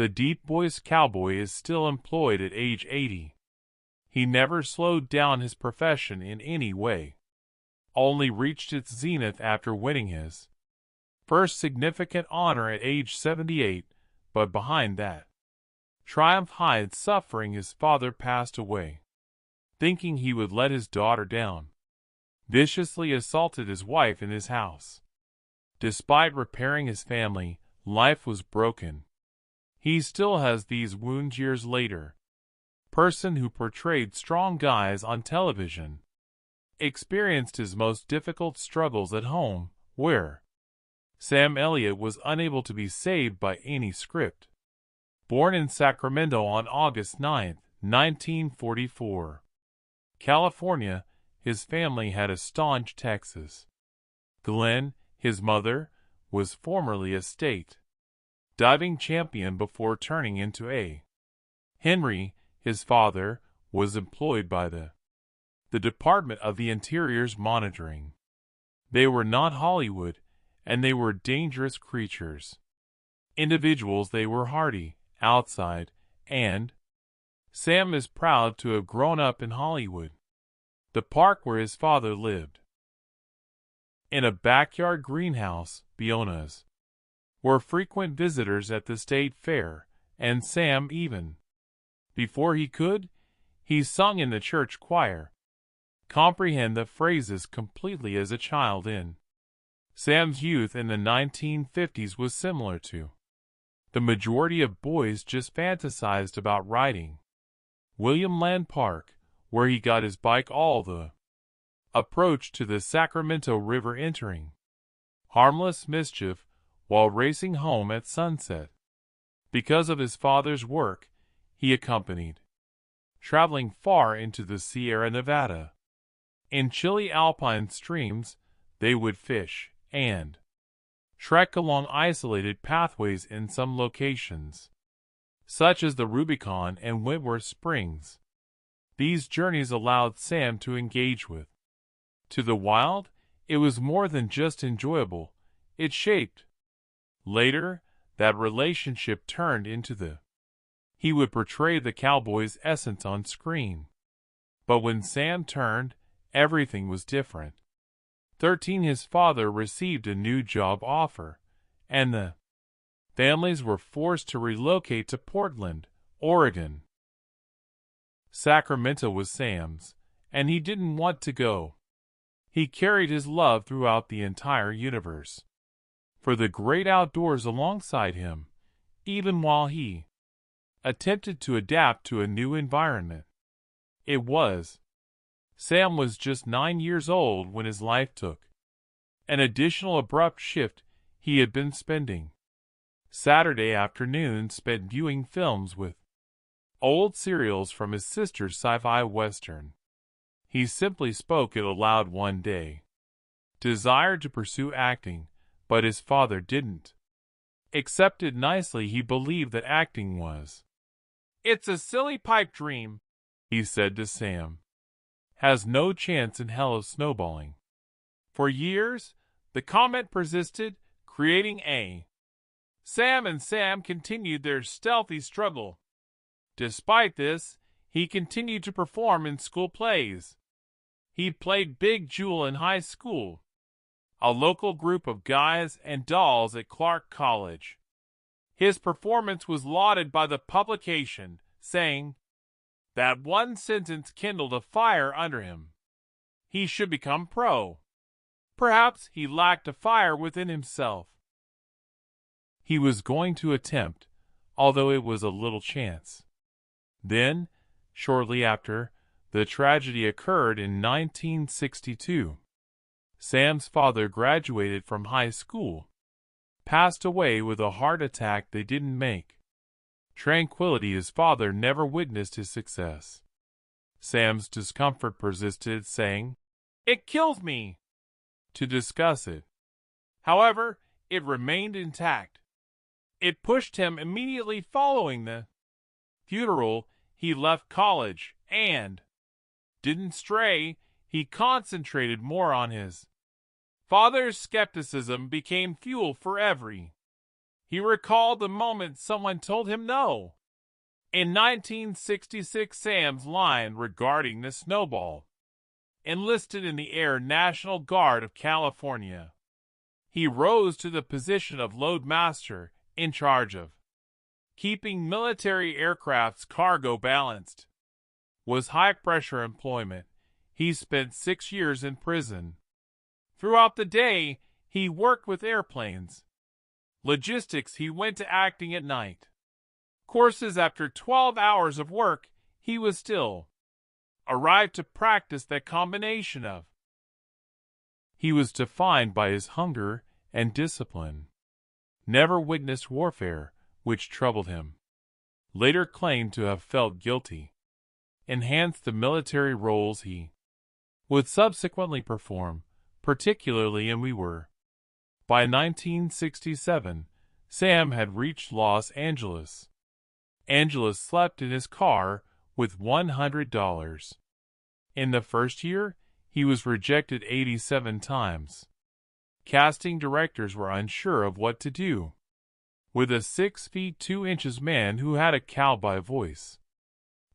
The deep voice cowboy is still employed at age 80. He never slowed down his profession in any way. Only reached its zenith after winning his first significant honor at age 78, but behind that triumph hides suffering. His father passed away, thinking he would let his daughter down. Viciously assaulted his wife in his house. Despite repairing his family, life was broken. He still has these wounds years later. Person who portrayed strong guys on television experienced his most difficult struggles at home, where Sam Elliott was unable to be saved by any script. Born in Sacramento on August 9, 1944, California, his family had a staunch Texas. Glenn, his mother, was formerly a state diving champion before turning into a. Henry, his father, was employed by the Department of the Interior's monitoring. They were not Hollywood, and they were dangerous creatures. Individuals, they were hardy, outside, and Sam is proud to have grown up in Hollywood, the park where his father lived. In a backyard greenhouse, Bionas, were frequent visitors at the state fair, and Sam even, before he could, he sung in the church choir. Comprehend the phrases completely as a child in. Sam's youth in the 1950s was similar to the majority of boys, just fantasized about riding William Land Park, where he got his bike all the approach to the Sacramento River, entering harmless mischief while racing home at sunset. Because of his father's work, he accompanied, traveling far into the Sierra Nevada. In chilly alpine streams, they would fish and trek along isolated pathways in some locations, such as the Rubicon and Wentworth Springs. These journeys allowed Sam to engage with. To the wild, it was more than just enjoyable, it shaped. Later, that relationship turned into the. He would portray the cowboy's essence on screen. But when Sam turned, everything was different. 13, his father received a new job offer, and the families were forced to relocate to Portland, Oregon. Sacramento was Sam's, and he didn't want to go. He carried his love throughout the entire universe, for the great outdoors alongside him, even while he attempted to adapt to a new environment. Sam was just 9 years old when his life took an additional abrupt shift. He had been spending Saturday afternoons spent viewing films with old serials from his sister's sci-fi western. He simply spoke it aloud one day. Desired to pursue acting, but his father didn't accept it nicely. He believed that acting was, "It's a silly pipe dream," he said to Sam. "Has no chance in hell of snowballing." For years, the comment persisted, creating a. Sam and Sam continued their stealthy struggle. Despite this, he continued to perform in school plays. He played Big Jewel in high school, a local group of guys and dolls at Clark College. His performance was lauded by the publication, saying that one sentence kindled a fire under him. He should become pro. Perhaps he lacked a fire within himself. He was going to attempt, although it was a little chance. Then, shortly after, the tragedy occurred in 1962. Sam's father graduated from high school, passed away with a heart attack they didn't make. Tranquility, his father never witnessed his success. Sam's discomfort persisted, saying, "It kills me," to discuss it. However, it remained intact. It pushed him immediately following the funeral. He left college and didn't stray. He concentrated more on his father's skepticism, became fuel for every He recalled the moment someone told him no. In 1966, Sam's line regarding the snowball: enlisted in the Air National Guard of California. He rose to the position of loadmaster, in charge of keeping military aircraft's cargo balanced. Was high-pressure employment. He spent 6 years in prison. Throughout the day, he worked with airplanes. Logistics, he went to acting at night. Courses, after 12 hours of work, he was still arrived to practice that combination of. He was defined by his hunger and discipline. Never witnessed warfare, which troubled him. Later claimed to have felt guilty. Enhanced the military roles he would subsequently perform, particularly in We Were. By 1967, Sam had reached Los Angeles. Angela slept in his car with $100. In the first year, he was rejected 87 times. Casting directors were unsure of what to do with a 6 feet 2 inches man who had a cowboy voice.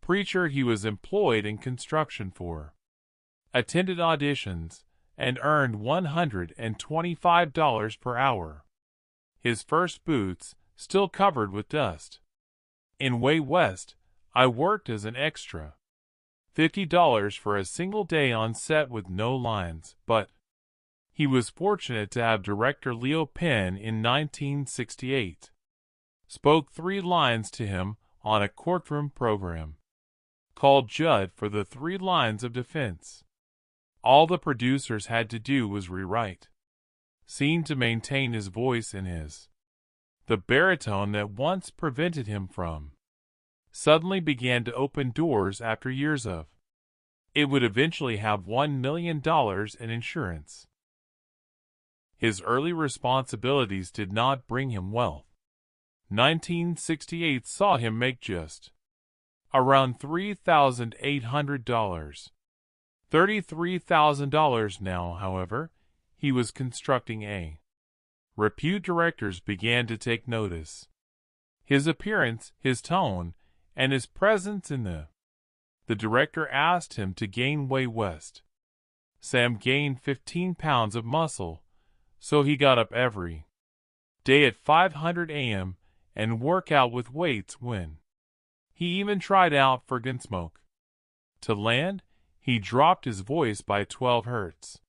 Preacher he was employed in construction for. Attended auditions and earned $125 per hour. His first boots still covered with dust. In Way West, I worked as an extra. $50 for a single day on set with no lines, but he was fortunate to have director Leo Penn in 1968. Spoke 3 lines to him on a courtroom program. Called Judd for the 3 lines of defense. All the producers had to do was rewrite scene to maintain his voice in his. The baritone that once prevented him from suddenly began to open doors after years of. It would eventually have $1 million in insurance. His early responsibilities did not bring him wealth. 1968 saw him make just around $3,800. $33,000 now, however, he was constructing a. Repute directors began to take notice. His appearance, his tone, and his presence in the director asked him to gain Way West. Sam gained 15 pounds of muscle, so he got up every day at 500 a.m. and work out with weights when he even tried out for Gunsmoke. To land, he dropped his voice by 12 hertz.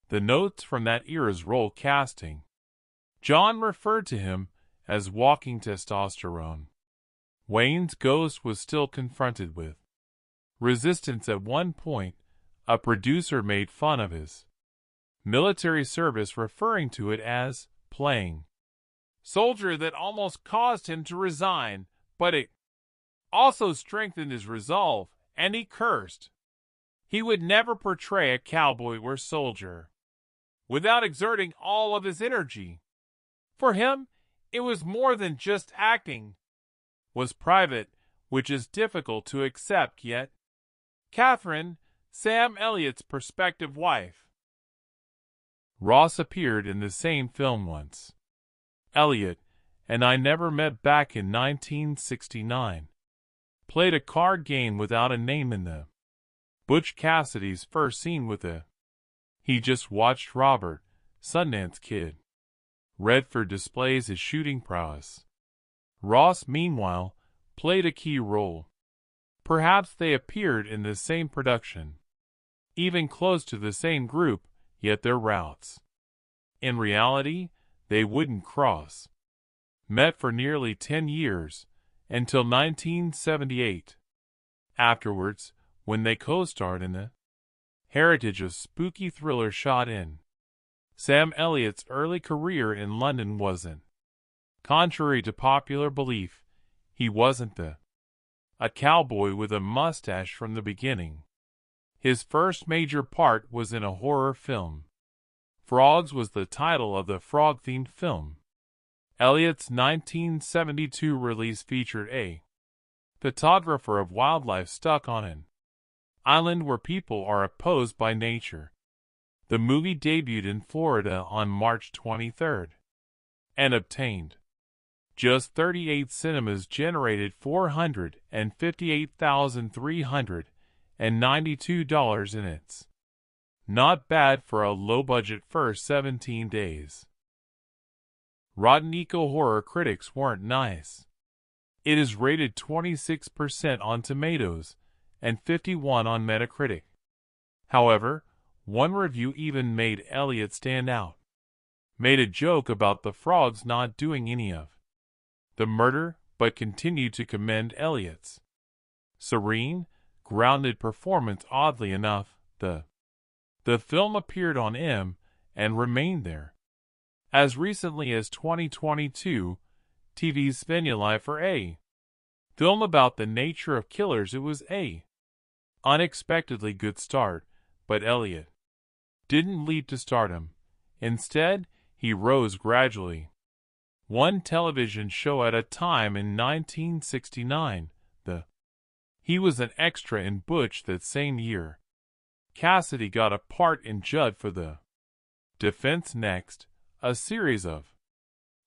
The notes from that era's role casting. John referred to him as walking testosterone. Wayne's ghost was still confronted with resistance at one point. A producer made fun of his military service, referring to it as playing soldier, that almost caused him to resign, but it also strengthened his resolve, and he cursed. He would never portray a cowboy or soldier without exerting all of his energy. For him, it was more than just acting. Was private, which is difficult to accept yet. Catherine, Sam Elliott's prospective wife. Ross appeared in the same film once. Elliott and I never met back in 1969. Played a card game without a name in the Butch Cassidy's first scene with a. He just watched Robert, Sundance Kid. Redford displays his shooting prowess. Ross, meanwhile, played a key role. Perhaps they appeared in the same production, even close to the same group, yet their routes, in reality, they wouldn't cross. Met for nearly 10 years, until 1978. Afterwards, when they co-starred in the heritage of spooky thriller shot in. Sam Elliott's early career in London wasn't. Contrary to popular belief, he wasn't a cowboy with a mustache from the beginning. His first major part was in a horror film. Frogs was the title of the frog-themed film. Elliott's 1972 release featured a photographer of wildlife stuck on an island where people are opposed by nature. The movie debuted in Florida on March 23 and obtained Just 38 cinemas generated $458,392 in its. Not bad for a low-budget first 17 days. Rotten Eco horror critics weren't nice. It is rated 26% on Tomatoes and 51 on Metacritic. However, one review even made Elliott stand out. Made a joke about the frogs not doing any of the murder, but continued to commend Elliott's serene, grounded performance. Oddly enough, the film appeared on M and remained there. As recently as 2022, TV's Spenulai for a film about the nature of killers. It was a unexpectedly good start, but Elliott didn't lead to stardom. Instead, he rose gradually. One television show at a time. In 1969, he was an extra in Butch. That same year, Cassidy got a part in Judd for the Defense. Next, a series of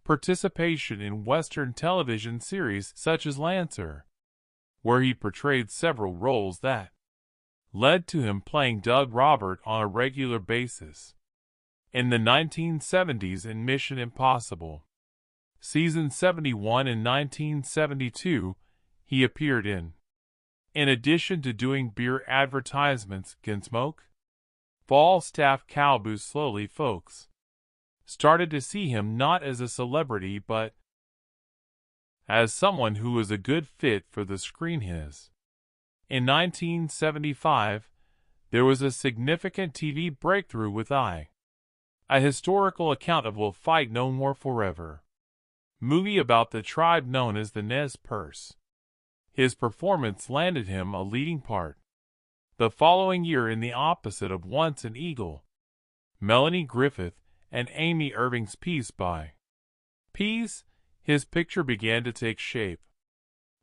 participation in Western television series such as Lancer, where he portrayed several roles that led to him playing Doug Robert on a regular basis. In the 1970s, in Mission Impossible Season 71 in 1972, he appeared in addition to doing beer advertisements, Gunsmoke, Falstaff Cowboys. Slowly folks started to see him not as a celebrity but as someone who was a good fit for the screen. In 1975, there was a significant TV breakthrough with a historical account of We'll Fight No More Forever, movie about the tribe known as the Nez Perce. His performance landed him a leading part. The following year, in the opposite of Once an Eagle, Melanie Griffith and Amy Irving's Piece by Piece, his picture began to take shape.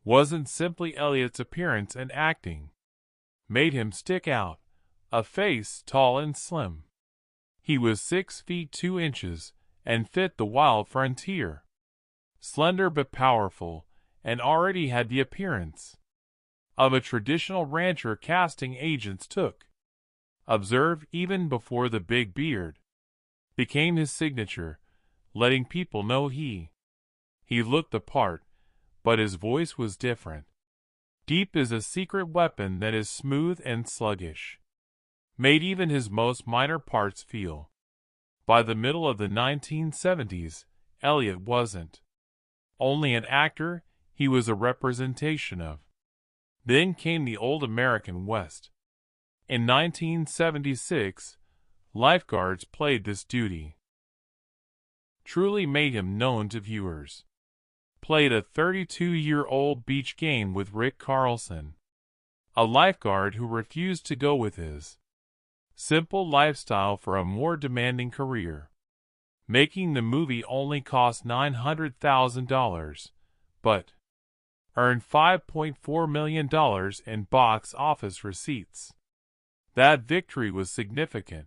Wasn't simply Elliott's appearance and acting made him stick out, a face tall and slim. He was 6 feet 2 inches and fit the wild frontier. Slender but powerful, and already had the appearance of a traditional rancher. Casting agents took observe even before the big beard became his signature, letting people know he looked the part, but his voice was different. Deep is a secret weapon that is smooth and sluggish. Made even his most minor parts feel. By the middle of the 1970s, Elliott wasn't only an actor, he was a representation of. Then came the old American West. In 1976, Lifeguards played this duty. Truly made him known to viewers. Played a 32-year-old beach game with Rick Carlson, a lifeguard who refused to go with his simple lifestyle for a more demanding career. Making the movie only cost $900,000, but earned $5.4 million in box office receipts. That victory was significant.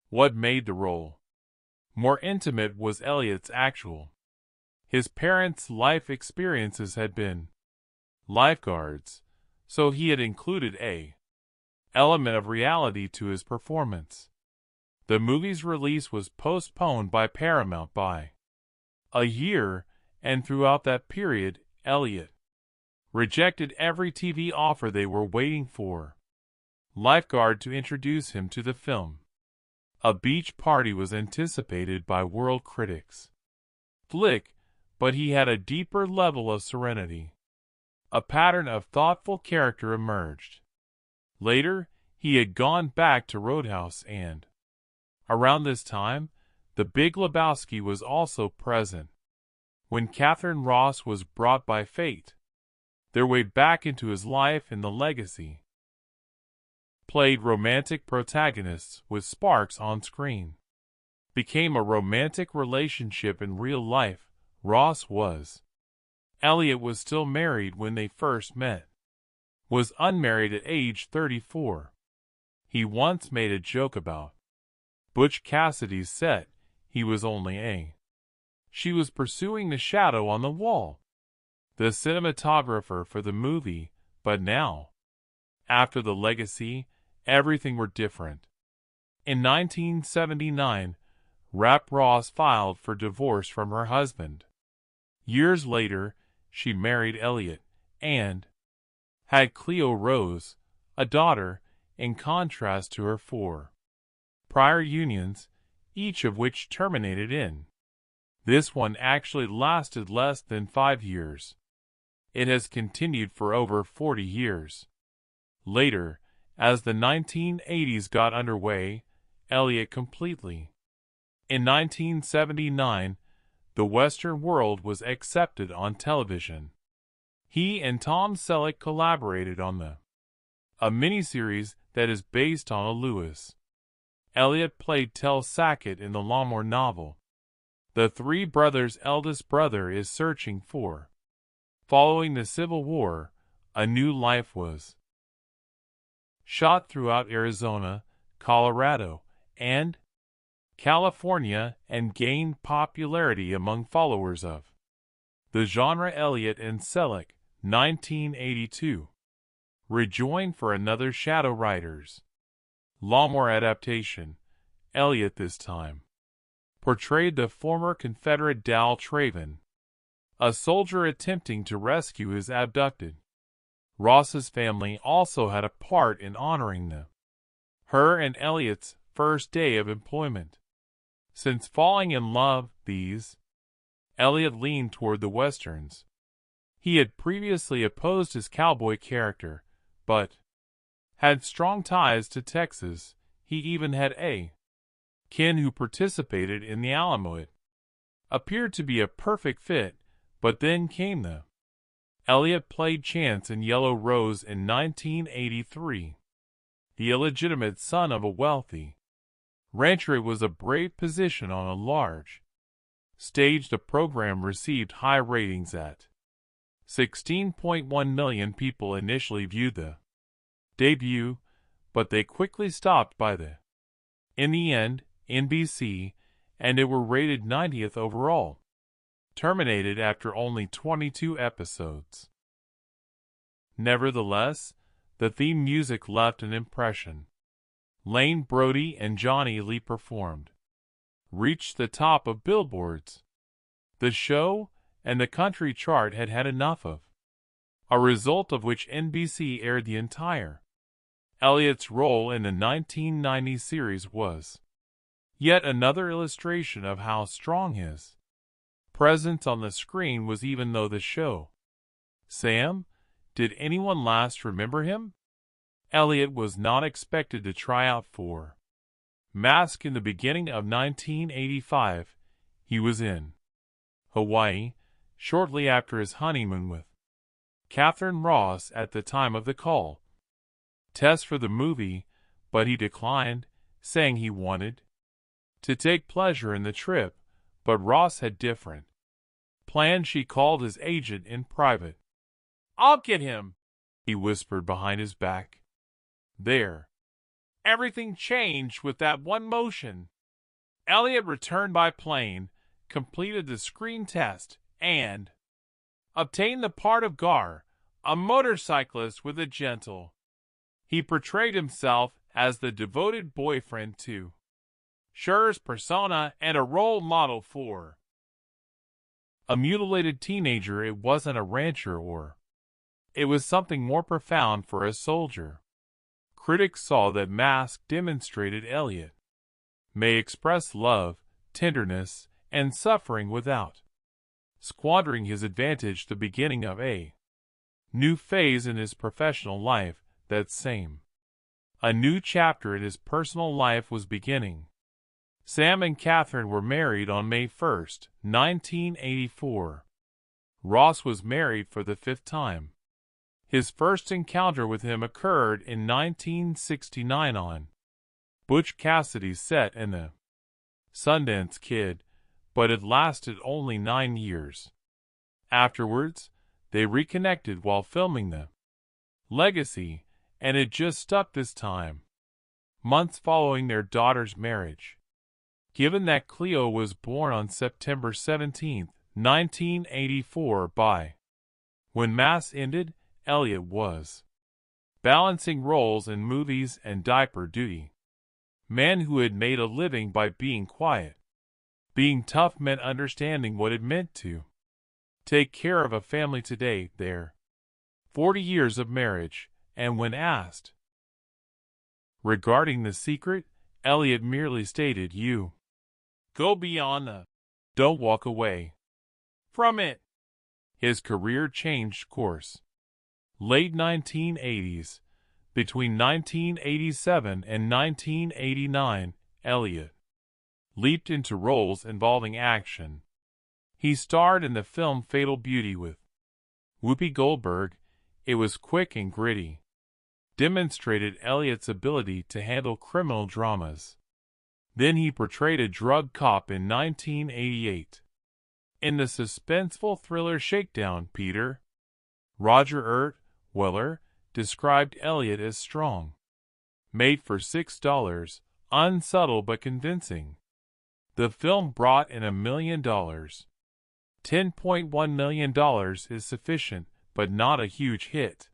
What made the role more intimate was Elliott's actual. His parents' life experiences had been lifeguards, so he had included an element of reality to his performance. The movie's release was postponed by Paramount by a year, and throughout that period, Elliott rejected every TV offer. They were waiting for Lifeguard to introduce him to the film. A beach party was anticipated by world critics. Flick, but he had a deeper level of serenity. A pattern of thoughtful character emerged. Later, he had gone back to Roadhouse, and around this time, The Big Lebowski was also present. When Catherine Ross was brought by fate their way back into his life in The Legacy, played romantic protagonists with sparks on screen. Became a romantic relationship in real life. Ross was. Elliott was still married when they first met. Was unmarried at age 34. He once made a joke about Butch Cassidy's set. He was only a she was pursuing the shadow on the wall, the cinematographer for the movie, but now, after the legacy, everything were different. In 1979, Rap Ross filed for divorce from her husband. Years later, she married Elliott and had Cleo Rose, a daughter, in contrast to her four prior unions, each of which terminated in. This one actually lasted less than 5 years. It has continued for over 40 years. Later, as the 1980s got underway, Elliott completely. In 1979, the Western world was accepted on television. He and Tom Selleck collaborated on a miniseries that is based on a Lewis. Elliott played Tel Sackett in the Glamour novel. The three brothers' eldest brother is searching for. Following the Civil War, a new life was shot throughout Arizona, Colorado, and California and gained popularity among followers of the genre. Elliott and Selleck, 1982. Rejoined for another Shadow Riders Glamour adaptation. Elliott this time portrayed the former Confederate Dal Traven, a soldier attempting to rescue his abducted. Ross's family also had a part in honoring her and Elliott's first day of employment. Since falling in love, Elliott leaned toward the westerns. He had previously opposed his cowboy character, but had strong ties to Texas. He even had a kin who participated in the Alamo. It appeared to be a perfect fit, but then came the Elliott played Chance in Yellow Rose in 1983. The illegitimate son of a wealthy rancher, it was a brave position on a large stage. The program received high ratings at 16.1 million people initially viewed the debut, but they quickly stopped by in the end, NBC, and it were rated 90th overall. Terminated after only 22 episodes. Nevertheless, the theme music left an impression. Lane Brody and Johnny Lee performed. Reached the top of billboards. The show and the country chart had had enough of. A result of which NBC aired the entire. Elliott's role in the 1990 series was yet another illustration of how strong his presence on the screen was, even though the show. Sam, did anyone last remember him? Elliott was not expected to try out for Mask in the beginning of 1985. He was in Hawaii shortly after his honeymoon with Catherine Ross at the time of the call test for the movie, but he declined, saying he wanted to take pleasure in the trip, but Ross had different plans. She called his agent in private. "I'll get him," he whispered behind his back. There, everything changed with that one motion. Elliott returned by plane, completed the screen test, and obtained the part of Gar, a motorcyclist with a gentle. He portrayed himself as the devoted boyfriend to Cher's persona and a role model for a mutilated teenager. It wasn't a rancher, or it was something more profound for a soldier. Critics saw that Mask demonstrated Elliott may express love, tenderness, and suffering without squandering his advantage. The beginning of a new phase in his professional life. That same a new chapter in his personal life was beginning. Sam and Catherine were married on May 1st, 1984. Ross was married for the 5th time. His first encounter with him occurred in 1969 on Butch Cassidy's set in the Sundance Kid, but it lasted only 9 years. Afterwards, they reconnected while filming the Legacy, and it just stuck this time. Months following their daughter's marriage, Given that Cleo was born on September 17, 1984 by when Mass ended, Elliott was balancing roles in movies and diaper duty. Man who had made a living by being quiet. Being tough meant understanding what it meant to take care of a family today, there. 40 years of marriage, and when asked regarding the secret, Elliott merely stated, "You go beyond the, don't walk away from it." His career changed course. Late 1980s, between 1987 and 1989, Elliott leaped into roles involving action. He starred in the film Fatal Beauty with Whoopi Goldberg. It was quick and gritty. Demonstrated Elliott's ability to handle criminal dramas. Then he portrayed a drug cop in 1988. In the suspenseful thriller Shakedown, Peter Roger Weller described Elliott as strong. Made for $6, unsubtle but convincing. The film brought in $1 million. $10.1 million is sufficient, but not a huge hit.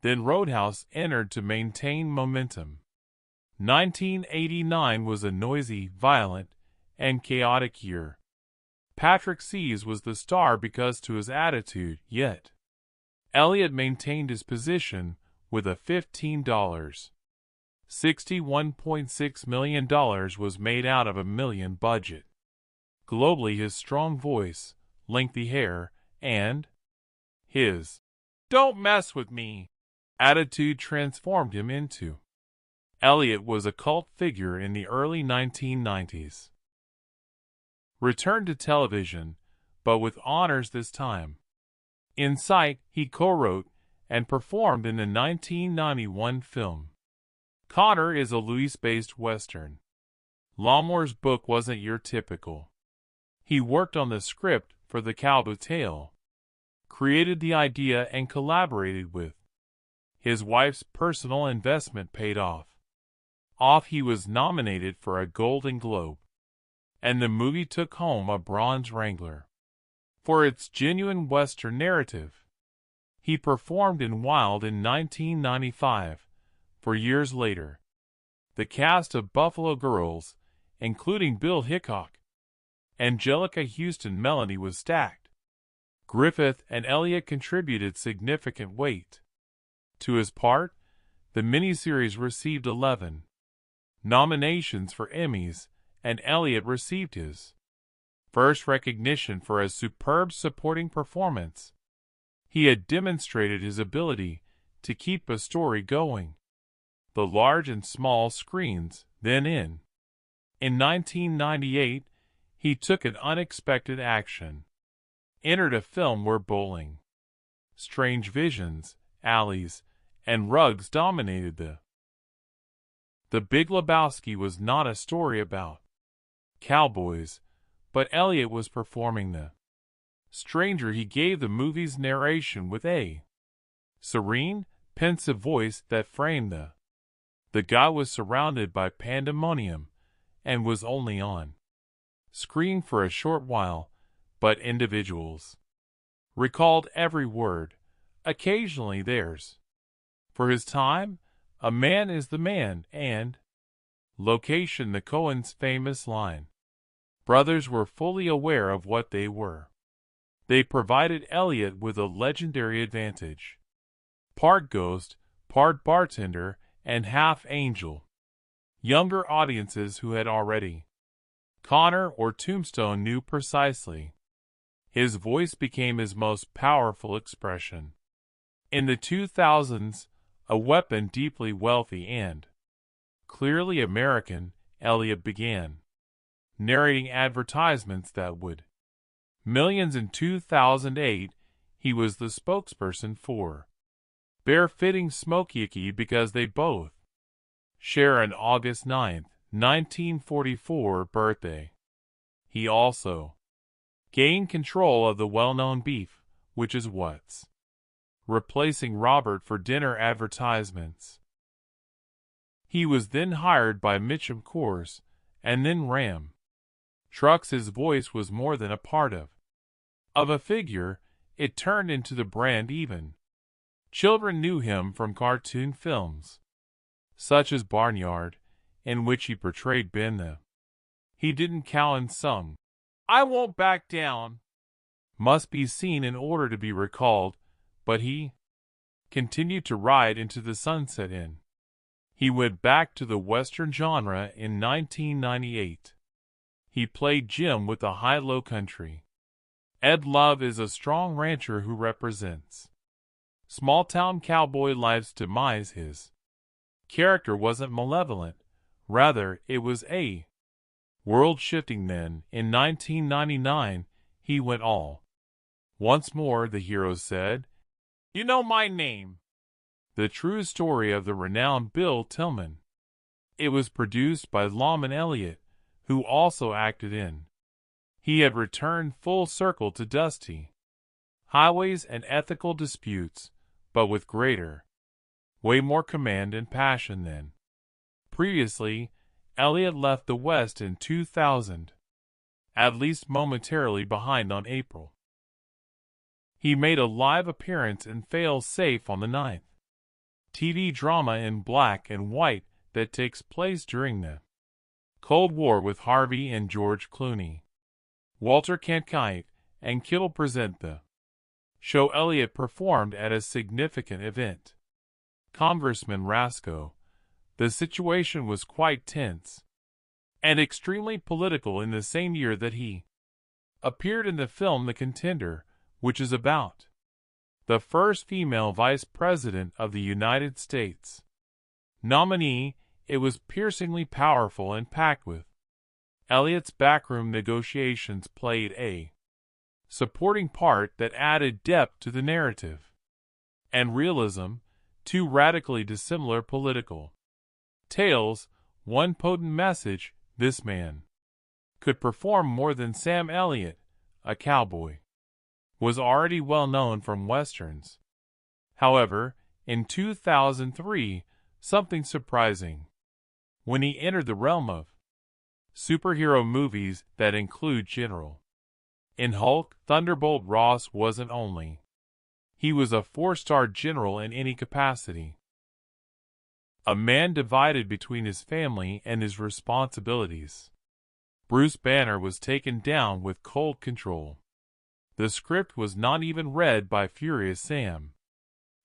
Then Roadhouse entered to maintain momentum. 1989 was a noisy, violent, and chaotic year. Patrick Seas was the star because to his attitude, yet Elliott maintained his position with a $15. $61.6 million was made out of $1 million budget. Globally, his strong voice, lengthy hair, and his "don't mess with me" attitude transformed him into Elliott was a cult figure in the early 1990s. Returned to television, but with honors this time. In Sight, he co-wrote and performed in the 1991 film. Connor is a Louis-based Western. Glamour's book wasn't your typical. He worked on the script for The Cowboy Tale, created the idea and collaborated with. His wife's personal investment paid off. He was nominated for a Golden Globe, and the movie took home a Bronze Wrangler for its genuine Western narrative. He performed in Wild in 1995. For years later, the cast of Buffalo Girls, including Bill Hickok, Angelica Houston, Melanie, was stacked. Griffith and Elliott contributed significant weight to his part. The miniseries received 11 nominations for Emmys, and Elliott received his first recognition for a superb supporting performance. He had demonstrated his ability to keep a story going. The large and small screens, then in 1998, he took an unexpected action. Entered a film where bowling, strange visions, alleys, and rugs dominated The Big Lebowski was not a story about cowboys, but Elliott was performing the stranger. He gave the movie's narration with a serene, pensive voice that framed the guy was surrounded by pandemonium and was only on screen for a short while, but individuals recalled every word, occasionally theirs. For his time, a man is the man, and location, the Coens' famous line. Brothers were fully aware of what they were. They provided Elliott with a legendary advantage. Part ghost, part bartender, and half angel. Younger audiences who had already Connor or Tombstone knew precisely. His voice became his most powerful expression. In the 2000s, a weapon deeply wealthy and clearly American, Elliott began narrating advertisements that would millions. In 2008, he was the spokesperson for Bare-Fitting Smoky because they both share an August 9, 1944 birthday. He also gained control of the well-known beef, which is what's replacing Robert for dinner advertisements. He was then hired by Mitchum Coors, and then Ram Trucks' voice was more than a part of a figure, it turned into the brand even. Children knew him from cartoon films, such as Barnyard, in which he portrayed Ben the. He didn't cow and sung, "I won't back down," must be seen in order to be recalled, but he continued to ride into the sunset in. He went back to the Western genre in 1998. He played Jim with the high-low country. Ed Love is a strong rancher who represents small-town cowboy life's demise. His character wasn't malevolent, rather it was a world-shifting. Then, in 1999, he went all. Once more, the hero said, "You know my name." The true story of the renowned Bill Tillman. It was produced by Lawman Elliott, who also acted in. He had returned full circle to dusty highways and ethical disputes, but with greater, way more command and passion than previously. Elliott left the West in 2000, at least momentarily behind on April. He made a live appearance in Fail Safe on the 9th. TV drama in black and white that takes place during the Cold War with Harvey and George Clooney. Walter Cronkite and Kittle present the show. Elliott performed at a significant event. Congressman Rasco. The situation was quite tense and extremely political in the same year that he appeared in the film The Contender, which is about the first female vice president of the United States nominee. It was piercingly powerful and packed with. Elliott's backroom negotiations played a supporting part that added depth to the narrative and realism, two radically dissimilar political tales, one potent message. This man could perform more than Sam Elliott, a cowboy, was already well known from westerns. However, in 2003, something surprising when he entered the realm of superhero movies that include General. In Hulk, Thunderbolt Ross wasn't only. He was a 4-star general in any capacity. A man divided between his family and his responsibilities. Bruce Banner was taken down with cold control. The script was not even read by Furious Sam.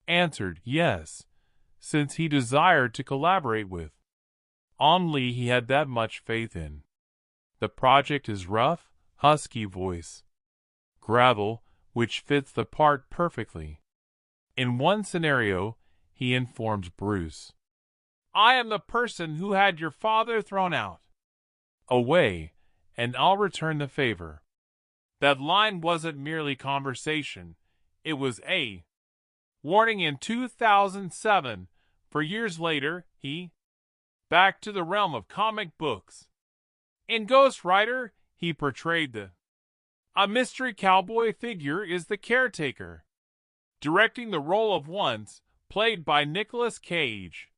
Answered yes, since he desired to collaborate with On Lee. He had that much faith in. The project is rough, husky voice. Gravel, which fits the part perfectly. In one scenario, he informs Bruce, "I am the person who had your father thrown out away, and I'll return the favor." That line wasn't merely conversation, it was a warning. In 2007, for years later, he back to the realm of comic books. In Ghost Rider, he portrayed a mystery cowboy figure is the caretaker, directing the role of once played by Nicolas Cage.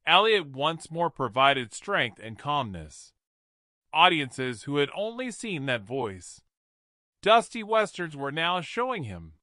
Elliott once more provided strength and calmness. Audiences who had only seen that voice dusty westerns were now showing him